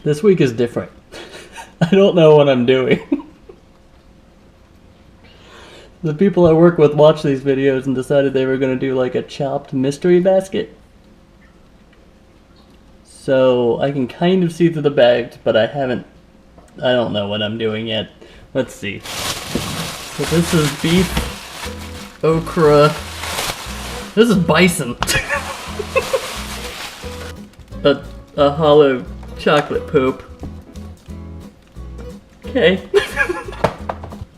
This week is different. I don't know what I'm doing. The people I work with watched these videos and decided they were going to do like a chopped mystery basket. So I can kind of see through the bags, but I don't know what I'm doing yet. Let's see. So this is beef, okra. This is bison. a hollow chocolate poop. Okay.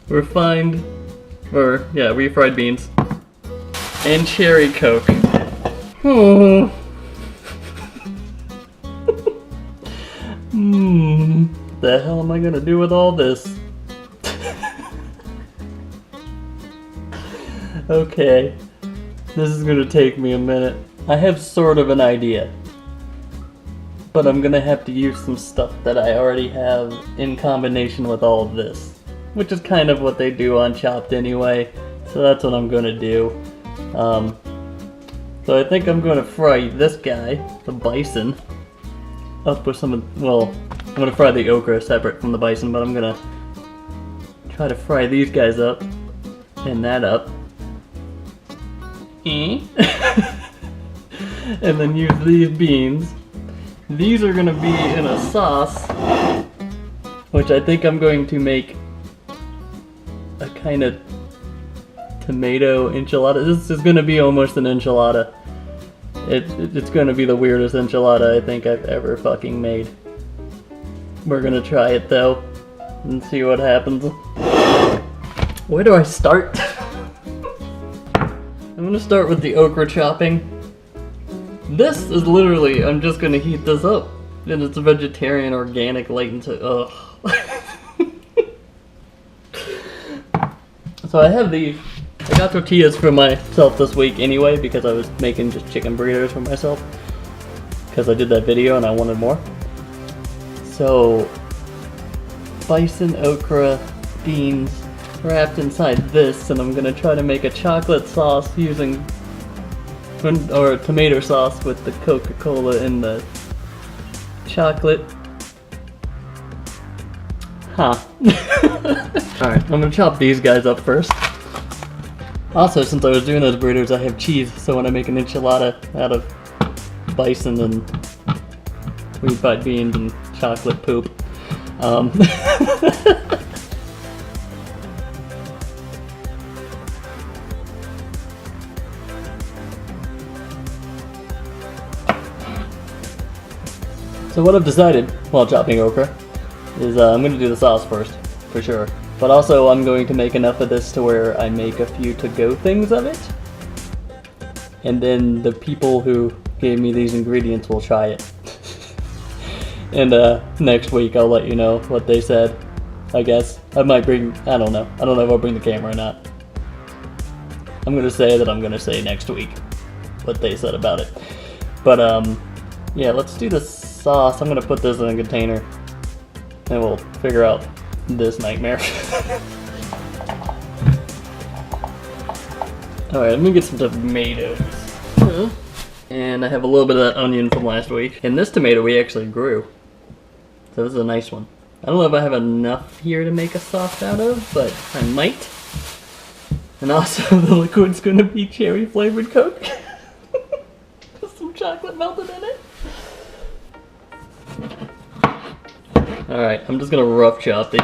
refried beans. And cherry coke. The hell am I gonna do with all this? Okay. This is gonna take me a minute. I have sort of an idea. But I'm gonna have to use some stuff that I already have in combination with all of this. Which is kind of what they do on Chopped anyway. So that's what I'm gonna do. So I think I'm gonna fry this guy, the bison, up with some of, well, I'm gonna fry the okra separate from the bison, but I'm gonna try to fry these guys up and that up. And then use these beans. These are gonna be in a sauce, which I think I'm going to make a kind of tomato enchilada. This is gonna be almost an enchilada. It's gonna be the weirdest enchilada I think I've ever fucking made. We're gonna try it though, and see what happens. Where do I start? I'm gonna start with the okra chopping. This is literally, I'm just gonna heat this up. And it's a vegetarian, organic, light and ugh. So I have these. I got tortillas for myself this week anyway because I was making just chicken burritos for myself. Because I did that video and I wanted more. So, bison, okra, beans wrapped inside this, and I'm gonna try to make a chocolate sauce using, or a tomato sauce with the Coca-Cola and the chocolate. Alright, I'm gonna chop these guys up first. Also, since I was doing those burritos, I have cheese, so when I make an enchilada out of bison and refried beans and chocolate poop. So what I've decided while chopping okra is I'm going to do the sauce first, for sure. But also I'm going to make enough of this to where I make a few to-go things of it. And then the people who gave me these ingredients will try it. And next week I'll let you know what they said, I guess. I might bring, I don't know if I'll bring the camera or not. I'm going to say that I'm going to say next week what they said about it. But yeah, let's do the sauce. I'm going to put this in a container and we'll figure out this nightmare. Alright, let me get some tomatoes. And I have a little bit of that onion from last week. And this tomato we actually grew. So this is a nice one. I don't know if I have enough here to make a sauce out of, but I might. And also the liquid's gonna be cherry flavored Coke. With some chocolate melted in it. Alright, I'm just gonna rough chop these.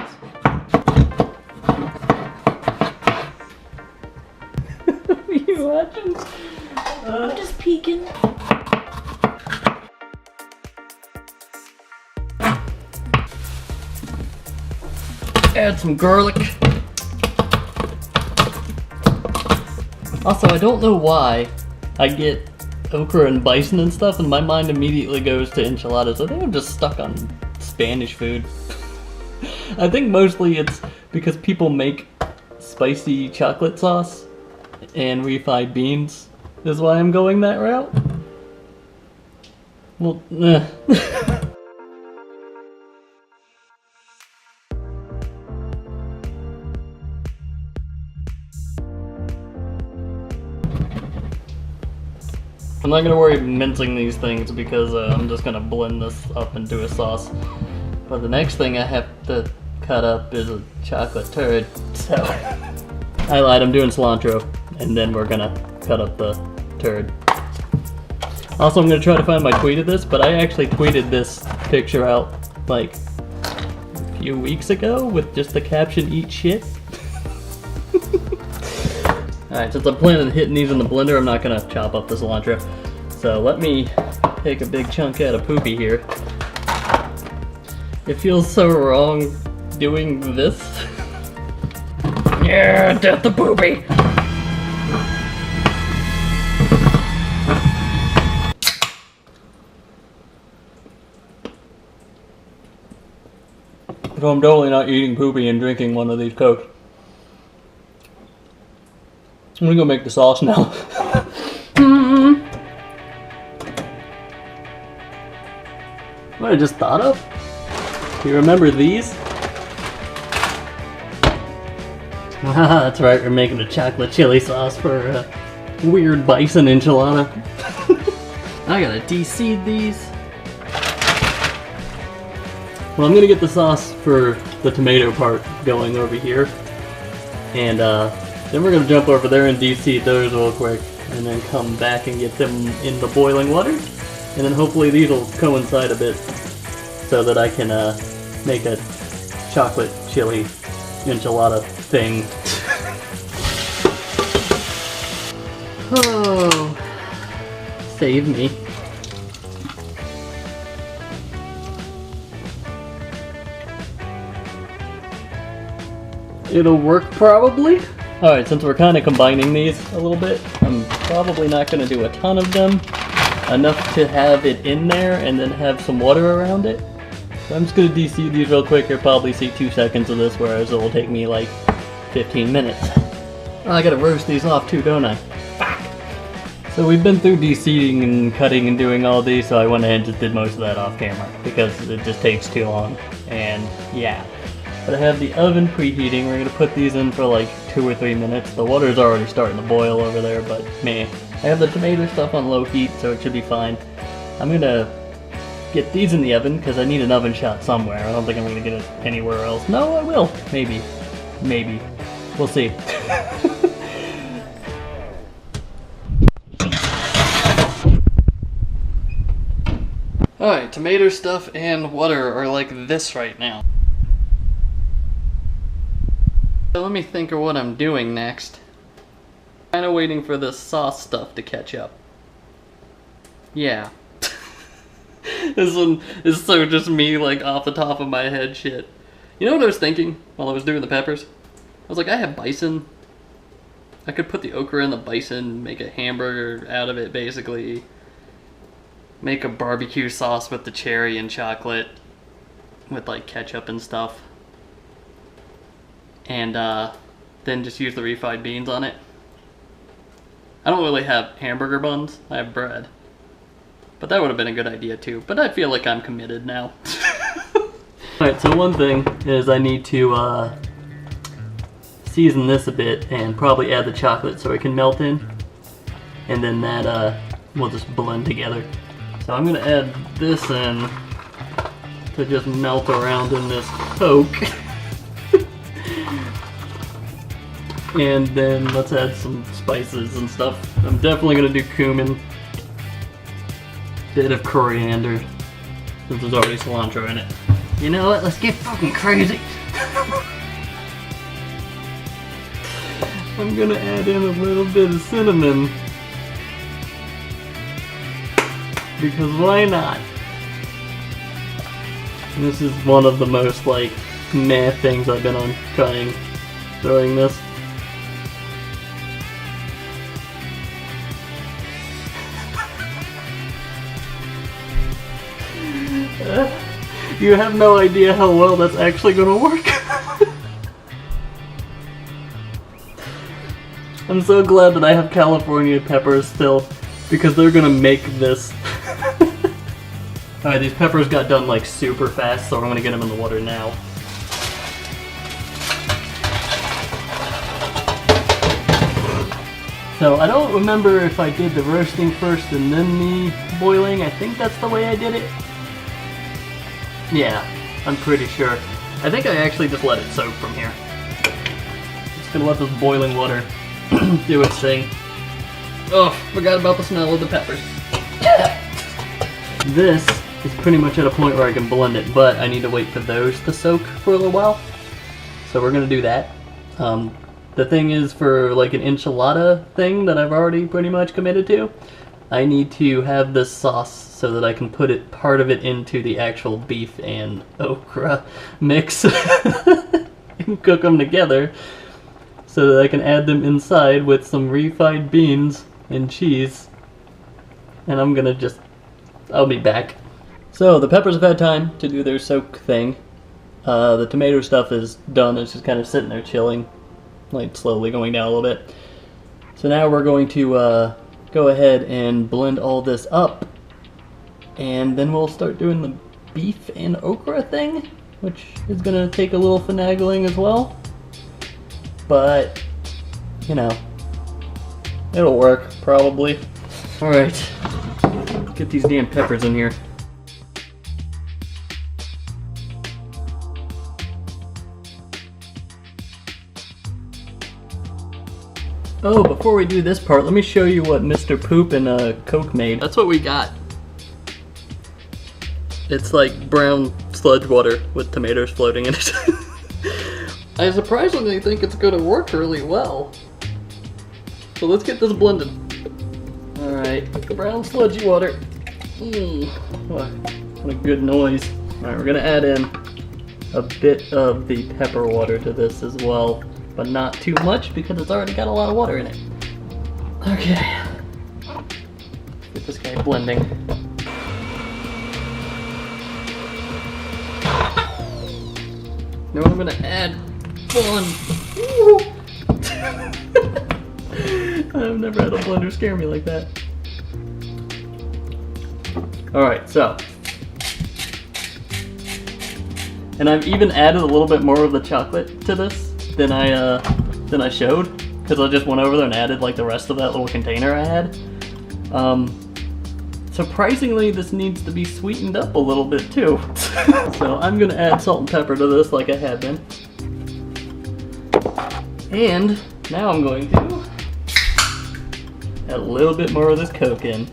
Are you watching? I'm just peeking. Add some garlic. Also, I don't know why I get okra and bison and stuff and my mind immediately goes to enchiladas. I think I'm just stuck on Spanish food. I think mostly it's because people make spicy chocolate sauce and refried beans is why I'm going that route. Well, I'm not gonna worry mincing these things because I'm just gonna blend this up into a sauce. But the next thing I have to cut up is a chocolate turd, so I lied, I'm doing cilantro, and then we're gonna cut up the turd. Also, I'm gonna try to find my tweet of this, but I actually tweeted this picture out like a few weeks ago with just the caption "Eat shit." Alright, since I'm planning on hitting these in the blender, I'm not gonna chop up the cilantro. So let me take a big chunk out of poopy here. It feels so wrong doing this. Yeah, death to poopy! So I'm totally not eating poopy and drinking one of these Cokes. I'm gonna go make the sauce now. What I just thought of? You remember these? That's right, we're making a chocolate chili sauce for a weird bison enchilada. I gotta de-seed these. Well, I'm gonna get the sauce for the tomato part going over here. And then we're gonna jump over there and de-seed those real quick. And then come back and get them in the boiling water. And then hopefully these will coincide a bit so that I can make a chocolate chili enchilada thing. Oh, save me. It'll work probably. Alright, since we're kind of combining these a little bit, I'm probably not going to do a ton of them. Enough to have it in there and then have some water around it. So I'm just going to de-seed these real quick. You'll probably see 2 seconds of this, whereas it will take me like 15 minutes. Oh, I gotta roast these off too, don't I? Fuck! So we've been through de-seeding and cutting and doing all these, so I went ahead and just did most of that off camera because it just takes too long. And yeah. But I have the oven preheating. We're gonna put these in for like 2 or 3 minutes. The water's already starting to boil over there, but man, I have the tomato stuff on low heat, so it should be fine. I'm gonna get these in the oven because I need an oven shot somewhere. I don't think I'm gonna get it anywhere else. No, I will. Maybe. Maybe. We'll see. Alright, tomato stuff and water are like this right now. So let me think of what I'm doing next. Kinda waiting for the sauce stuff to catch up. Yeah. This one is so just me, like, off the top of my head shit. You know what I was thinking while I was doing the peppers? I was like, I have bison. I could put the okra in the bison, make a hamburger out of it, basically. Make a barbecue sauce with the cherry and chocolate. With, like, ketchup and stuff. And, then just use the refried beans on it. I don't really have hamburger buns, I have bread. But that would have been a good idea too, but I feel like I'm committed now. Alright, so one thing is I need to season this a bit and probably add the chocolate so it can melt in. And then that will just blend together. So I'm going to add this in to just melt around in this Coke. And then let's add some spices and stuff. I'm definitely going to do cumin. Bit of coriander, since there's already cilantro in it. You know what? Let's get fucking crazy. I'm gonna add in a little bit of cinnamon. Because why not? This is one of the most, like, meh things I've been on trying throwing this. You have no idea how well that's actually gonna work. I'm so glad that I have California peppers still, because they're gonna make this. Alright, these peppers got done like super fast, so I'm gonna get them in the water now. So I don't remember if I did the roasting first and then the boiling. I think that's the way I did it. Yeah, I'm pretty sure. I think I actually just let it soak from here. Just gonna let this boiling water do its thing. Oh, forgot about the smell of the peppers. This is pretty much at a point where I can blend it, but I need to wait for those to soak for a little while. So we're gonna do that. The thing is, for like an enchilada thing that I've already pretty much committed to, I need to have this sauce so that I can put it, part of it, into the actual beef and okra mix and cook them together so that I can add them inside with some refried beans and cheese. And I'll be back. So the peppers have had time to do their soak thing. The tomato stuff is done. It's just kind of sitting there chilling, like slowly going down a little bit. So now we're going to go ahead and blend all this up, and then we'll start doing the beef and okra thing, which is gonna take a little finagling as well, but you know, it'll work probably. All right, get these damn peppers in here. Oh, before we do this part, let me show you what Mr. Poop and Coke made. That's what we got. It's like brown sludge water with tomatoes floating in it. I surprisingly think it's gonna work really well. So let's get this blended. Alright, brown sludgy water. What a good noise. Alright, we're gonna add in a bit of the pepper water to this as well, but not too much because it's already got a lot of water in it. Okay, get this guy blending. Now I'm gonna add fun. I've never had a blender scare me like that. Alright, so. And I've even added a little bit more of the chocolate to this than I showed, because I just went over there and added like the rest of that little container I had. Surprisingly, this needs to be sweetened up a little bit too. So I'm gonna add salt and pepper to this like I had been. And now I'm going to add a little bit more of this Coke in.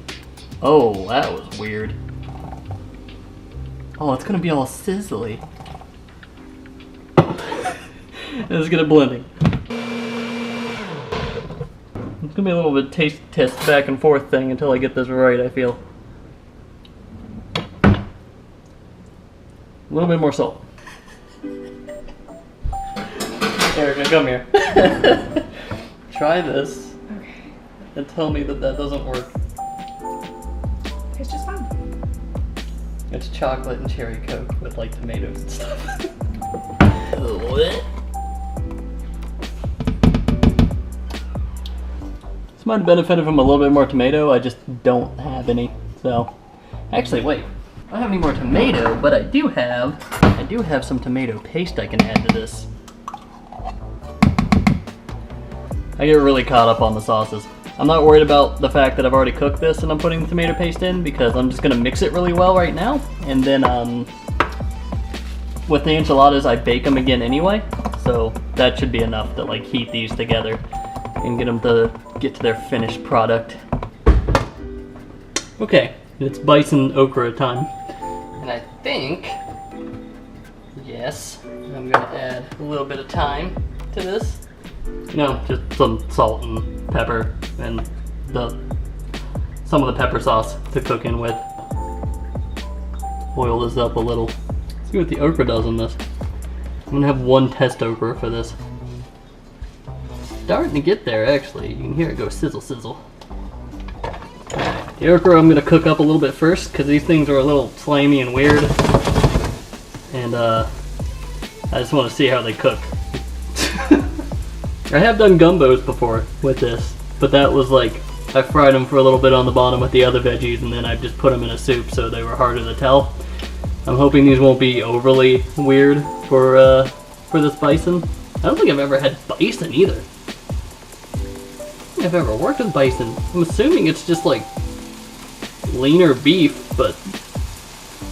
Oh, that was weird. Oh, it's gonna be all sizzly. Let's get it blending. It's gonna be a little bit taste test back and forth thing until I get this right, I feel. A little bit more salt. Erica, come here. Try this. Okay. And tell me that that doesn't work. It's just fun. It's chocolate and cherry Coke with like tomatoes and stuff. What? This might have benefited from a little bit more tomato. I just don't have any. So, actually, wait. I don't have any more tomato, but I do have some tomato paste I can add to this. I get really caught up on the sauces. I'm not worried about the fact that I've already cooked this and I'm putting the tomato paste in, because I'm just gonna mix it really well right now, and then with the enchiladas I bake them again anyway, so that should be enough to like heat these together and get them to get to their finished product. Okay, it's bison okra time, and I think, yes, I'm gonna add a little bit of thyme to this. No, just some salt and pepper and some of the pepper sauce to cook in with. Oil this up a little. See what the okra does in this. I'm gonna have one test okra for this. Starting to get there, actually. You can hear it go sizzle sizzle. The okra I'm gonna cook up a little bit first, because these things are a little slimy and weird. And I just want to see how they cook. I have done gumbos before with this, but that was like, I fried them for a little bit on the bottom with the other veggies, and then I just put them in a soup so they were harder to tell. I'm hoping these won't be overly weird for this bison. I don't think I've ever had bison either. think I've ever worked with bison. I'm assuming it's just like leaner beef, but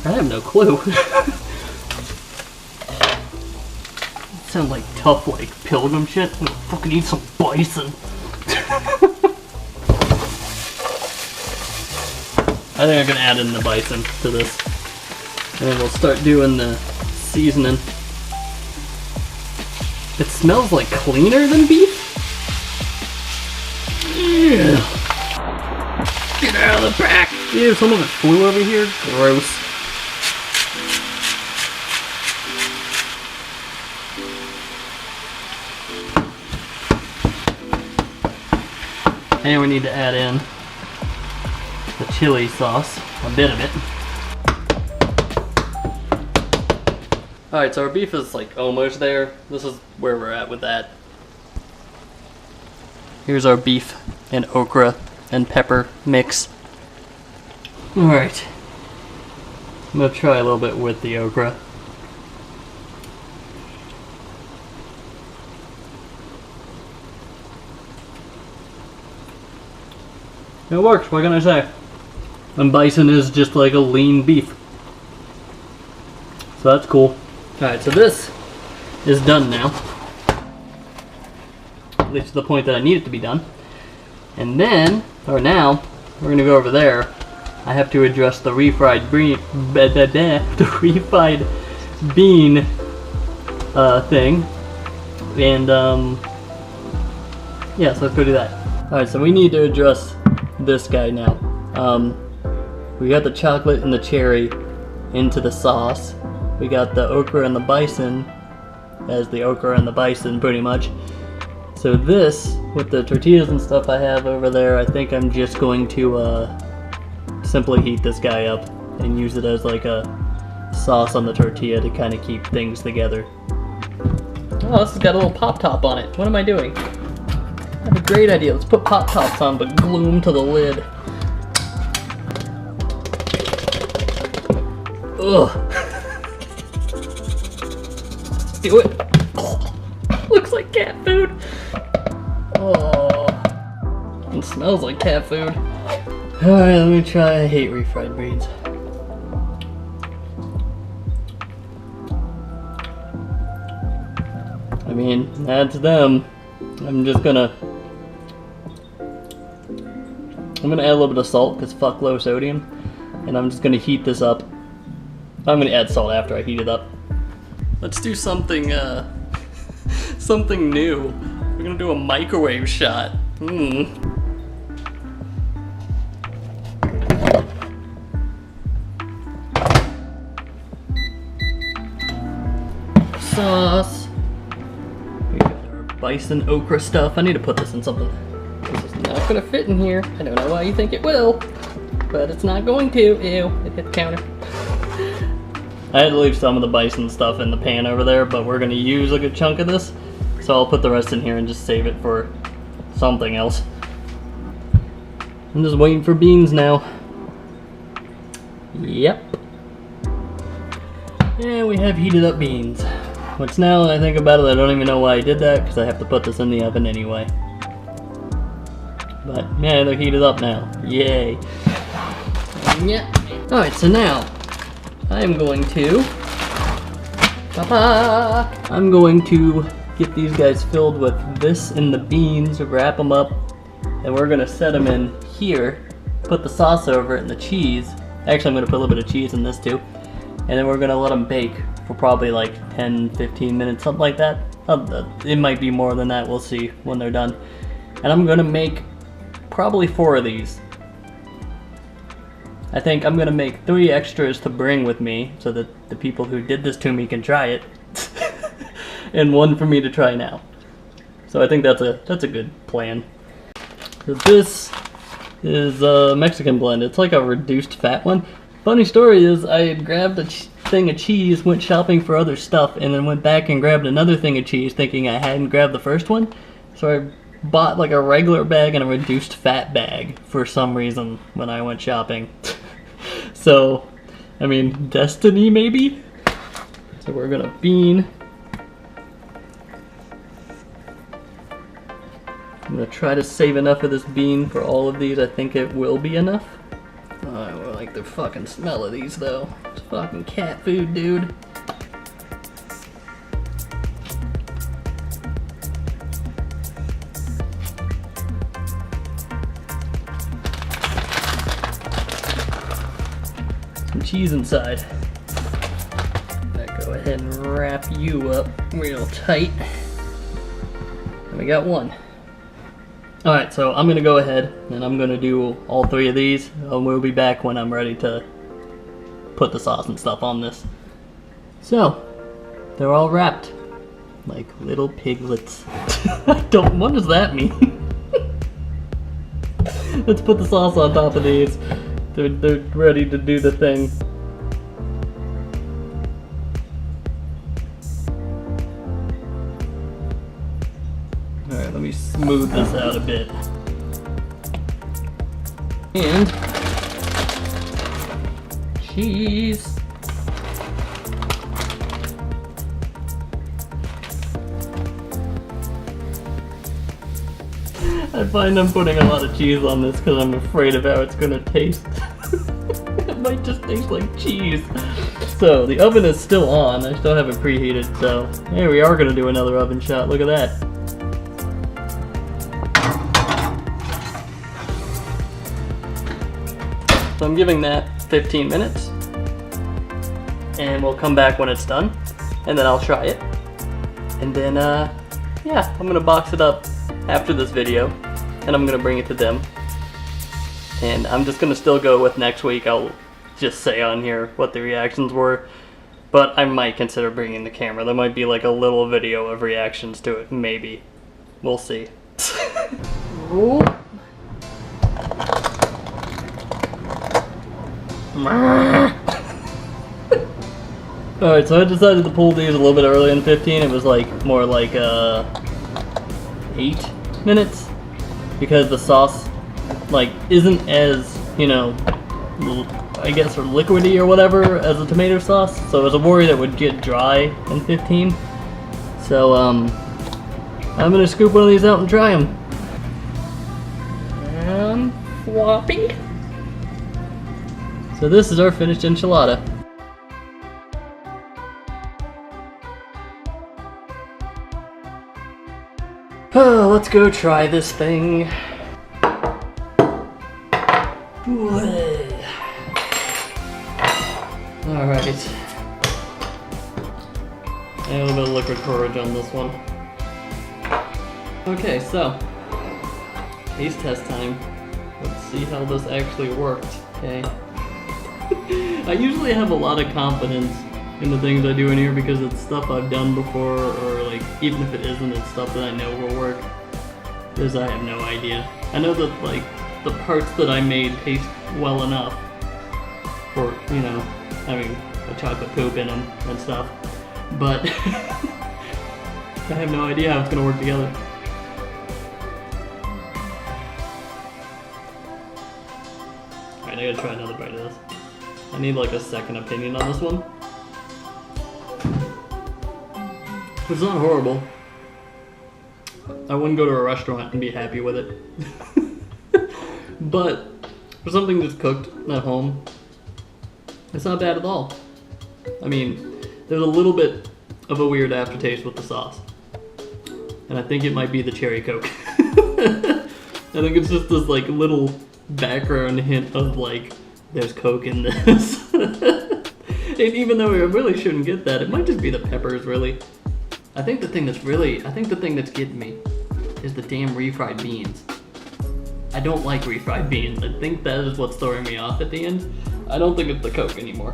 I have no clue. Sound like tough, like pilgrim shit. I'm gonna fucking eat some bison. I think I'm gonna add in the bison to this, and then we'll start doing the seasoning. It smells like cleaner than beef. Yeah. Get out of the back. Ew, some of it flew over here. Gross. And we need to add in the chili sauce, a bit of it. Alright, so our beef is like almost there. This is where we're at with that. Here's our beef and okra and pepper mix. Alright. I'm gonna try a little bit with the okra. It works, what can I say? And bison is just like a lean beef. So that's cool. Alright, so this is done now. At least to the point that I need it to be done. And then, or now, we're gonna go over there. I have to address the refried bean, thing. And yeah, so let's go do that. Alright, so we need to address this guy now. We got the chocolate and the cherry into the sauce. We got the okra and the bison as the okra and the bison pretty much. So this, with the tortillas and stuff I have over there, I think I'm just going to simply heat this guy up and use it as like a sauce on the tortilla to kind of keep things together. Oh, this has got a little pop top on it. What am I doing? I have a great idea. Let's put pop tops on, but glue them to the lid. Ugh. Do it. Oh, looks like cat food. Oh, it smells like cat food. Alright, let me try. I hate refried beans. I mean, that's them. I'm gonna add a little bit of salt because fuck low sodium, and I'm just gonna heat this up. I'm gonna add salt after I heat it up. Let's do something something new. We're gonna do a microwave shot. Sauce. We got our bison okra stuff. I need to put this in something. This is not gonna fit in here. I don't know why you think it will, but it's not going to. Ew, it hit the counter. I had to leave some of the bison stuff in the pan over there, but we're gonna use a good chunk of this, so I'll put the rest in here and just save it for something else. I'm just waiting for beans now. Yep. And we have heated up beans. Which now that I think about it, I don't even know why I did that, because I have to put this in the oven anyway. But yeah, they're heated up now. Yay. Yeah. Alright, so now I'm going to get these guys filled with this and the beans, wrap them up, and we're gonna set them in here, put the sauce over it and the cheese. Actually, I'm gonna put a little bit of cheese in this too. And then we're gonna let them bake for probably like 10-15 minutes, something like that. It might be more than that, we'll see when they're done. And I'm gonna make probably 4 of these. I think I'm gonna make 3 extras to bring with me so that the people who did this to me can try it. And 1 for me to try now. So I think that's a good plan. So this is a Mexican blend. It's like a reduced fat one. Funny story is I had grabbed a thing of cheese, went shopping for other stuff, and then went back and grabbed another thing of cheese thinking I hadn't grabbed the first one. So I bought like a regular bag and a reduced fat bag for some reason when I went shopping. So, I mean, destiny maybe? So we're gonna bean I'm gonna try to save enough of this bean for all of these. I think it will be enough. I like the fucking smell of these though. It's fucking cat food, dude. Some cheese inside. Go ahead and wrap you up real tight. And we got one. Alright, so I'm gonna go ahead and I'm gonna do all 3 of these, and we'll be back when I'm ready to put the sauce and stuff on this. So, they're all wrapped like little piglets. What does that mean? Let's put the sauce on top of these. They're ready to do the thing. Alright, let me smooth this out a bit. And cheese. I find I'm putting a lot of cheese on this because I'm afraid of how it's gonna taste. It might just taste like cheese. So the oven is still on. I still have it preheated, so hey, we are gonna do another oven shot. Look at that. So I'm giving that 15 minutes, and we'll come back when it's done, and then I'll try it. And then, yeah, I'm gonna box it up after this video, and I'm gonna bring it to them. And I'm just gonna still go with next week. I'll just say on here what the reactions were, but I might consider bringing the camera. There might be like a little video of reactions to it, maybe. We'll see. Ooh. Alright, so I decided to pull these a little bit early in 15. It was like more like 8 minutes, because the sauce like isn't as, you know, I guess or liquidy or whatever as a tomato sauce. So I was a worry that would get dry in 15. So I'm gonna scoop one of these out and try them. And floppy. So this is our finished enchilada. Oh, let's go try this thing. Alright. A little bit of liquid courage on this one. Okay, so taste test time. Let's see how this actually worked, okay? I usually have a lot of confidence in the things I do in here because it's stuff I've done before, or like even if it isn't, it's stuff that I know will work. Because I have no idea. I know that like the parts that I made taste well enough for, you know, having a chocolate poop in them and stuff, but I have no idea how it's gonna work together. Alright, I gotta try another bite of this. I need like a second opinion on this one. It's not horrible. I wouldn't go to a restaurant and be happy with it. But for something that's cooked at home, it's not bad at all. I mean, there's a little bit of a weird aftertaste with the sauce. And I think it might be the cherry Coke. I think it's just this like little background hint of like, there's Coke in this. And even though we really shouldn't get that, it might just be the peppers, really. I think the thing that's getting me is the damn refried beans. I don't like refried beans. I think that is what's throwing me off at the end. I don't think it's the Coke anymore.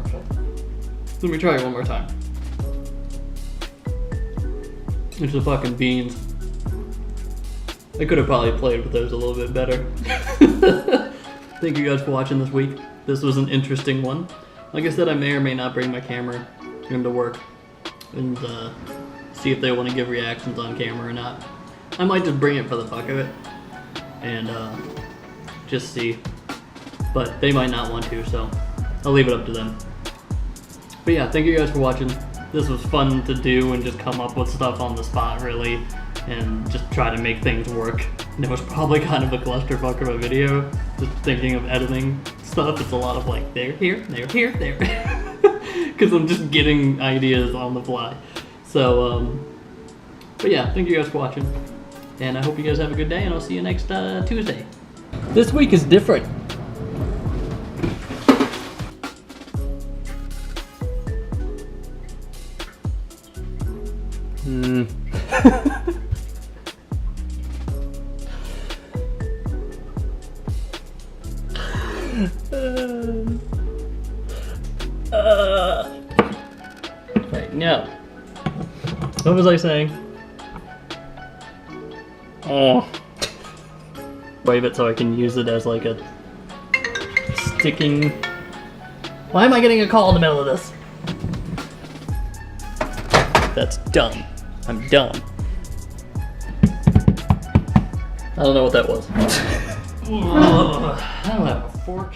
Let me try it one more time. It's the fucking beans. I could have probably played with those a little bit better. Thank you guys for watching this week. This was an interesting one. Like I said, I may or may not bring my camera into work and see if they want to give reactions on camera or not. I might just bring it for the fuck of it and just see, but they might not want to, so I'll leave it up to them. But yeah, thank you guys for watching. This was fun to do and just come up with stuff on the spot, really. and just try to make things work. And it was probably kind of a clusterfuck of a video, just thinking of editing stuff. It's a lot of like, there, here, there. Because I'm just getting ideas on the fly. So, but yeah, thank you guys for watching. And I hope you guys have a good day, and I'll see you next Tuesday. This week is different. Right, now, what was I saying? Oh. Wave it so I can use it as like a sticking... Why am I getting a call in the middle of this? That's dumb. I'm dumb. I don't know what that was. I don't have a fork.